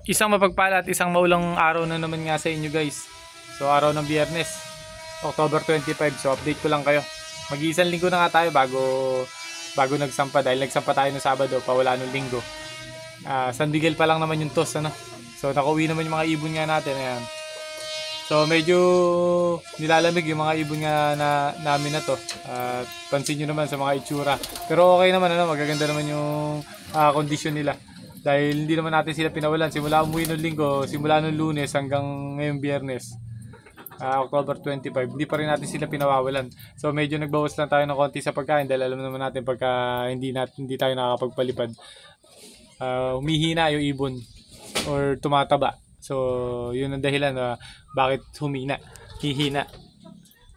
Isang mapagpala at isang maulang araw na naman nga sa inyo guys. So araw ng Biyernes, October 25. So update ko lang kayo. Mag-iisang linggo na nga tayo bago nagsampa, dahil nagsampa tayo ng Sabado, pawala ng linggo. San Miguel pa lang naman yung toss, ano. So nakauwi naman yung mga ibon nga natin, ayan. So medyo nilalamig yung mga ibon nga namin na to. Pansin nyo naman sa mga itsura. Pero okay naman, ano, magaganda naman yung kondisyon nila. Dahil hindi naman natin sila pinawalan. Simula umuwi ng linggo, simula ng Lunes hanggang ngayong Biyernes, October 25, hindi pa rin natin sila pinawawalan. So medyo nagbawas lang tayo ng konti sa pagkain dahil alam naman natin pagka hindi tayo nakakapagpalipad, humihina yung ibon or tumataba. So yun ang dahilan bakit hihina.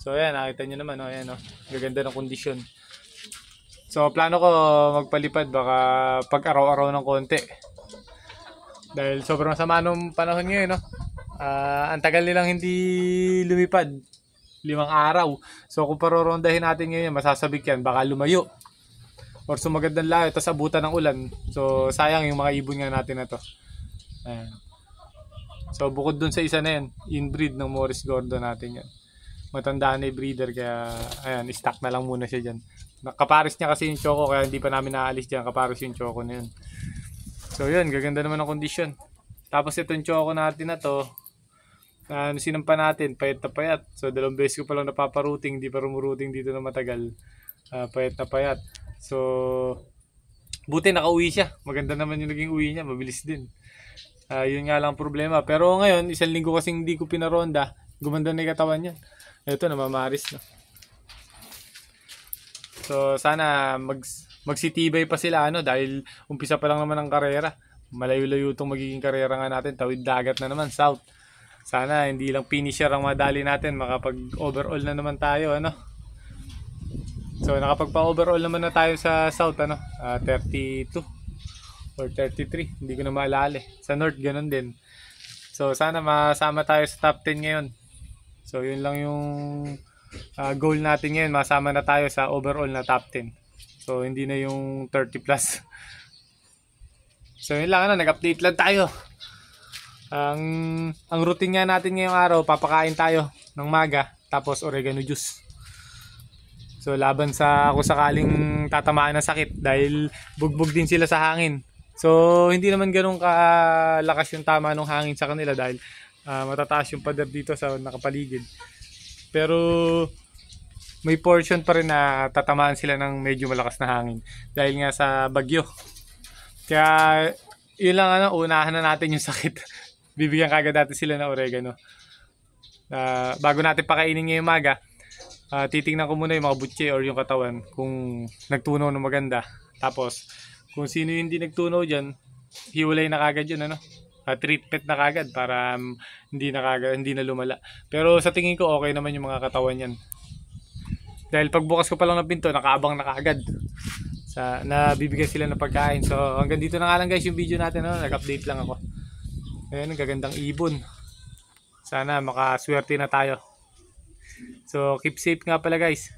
So ayan, nakita nyo naman, ayan, gaganda ng kondisyon. So plano ko magpalipad baka pag araw-araw ng konti. Dahil sobrang sama nung panahon ngayon, ang tagal nilang hindi lumipad, 5 araw. So kung parorondahin natin ngayon, masasabik yan, baka lumayo or sumagad ng layo, tapos abutan ng ulan. So sayang yung mga ibon nga natin na to. Ayan. So bukod dun sa isa na yan, inbreed ng Morris Gordon natin yan. Matanda na yung breeder, kaya ayan, stock na lang muna siya dyan. Kaparis niya kasi yung choco, kaya hindi pa namin naalis dyan. Kaparis yung choco na yun. So yun, gaganda naman ang kondisyon. Tapos itong choco natin na to, sinampa natin, payat na payat. So 2 beses ko pa lang napaparuting, hindi pa rumuruting dito na matagal. Payat na payat. So buti nakauwi siya. Maganda naman yung naging uwi niya, mabilis din. Yun nga lang problema. Pero ngayon, 1 linggo kasing hindi ko pinaronda, gumanda na yung katawan niya. Ito, namamaris na. So sana magsitibay pa sila, dahil umpisa pa lang naman ang karera. Malayo-layo itong magiging karera nga natin, tawid dagat na naman, south. Sana hindi lang finisher ang madali natin, makapag-overall na naman tayo, So nakapagpa-overall naman na tayo sa south, 32 or 33, hindi ko na maalala. Sa north ganun din. So sana masama tayo sa top 10 ngayon. So yun lang yung goal natin ngayon, masama na tayo sa overall na top 10. So hindi na yung 30 plus. So yun lang, nag-update lang tayo. Ang routine nga natin ngayong araw, papakain tayo ng maga, tapos oregano juice. So laban sa kung sakaling tatamaan ng sakit, dahil bugbog din sila sa hangin. So hindi naman ganun kalakas yung tama ng hangin sa kanila, dahil matataas yung pader dito sa nakapaligid. Pero may portion pa rin na tatamaan sila ng medyo malakas na hangin dahil nga sa bagyo. Kaya yun lang, unahan na natin yung sakit. Bibigyan kagad natin sila ng oregano. Bago natin pakainin ngayong maga, titingnan ko muna yung mga butche or yung katawan kung nagtunaw na maganda. Tapos kung sino yung hindi nagtunaw dyan, hiwalay na kagad yun, treatment na kagad para hindi na lumala. Pero sa tingin ko okay naman yung mga katawan yan. Dahil pagbukas ko pa lang ng pinto, nakaabang na kagad. Nabibigyan sila ng pagkain. So hanggang dito na nga lang guys yung video natin, nag-update lang ako. Ayan, gagandang ibon. Sana makaswerte na tayo. So keep safe nga pala guys.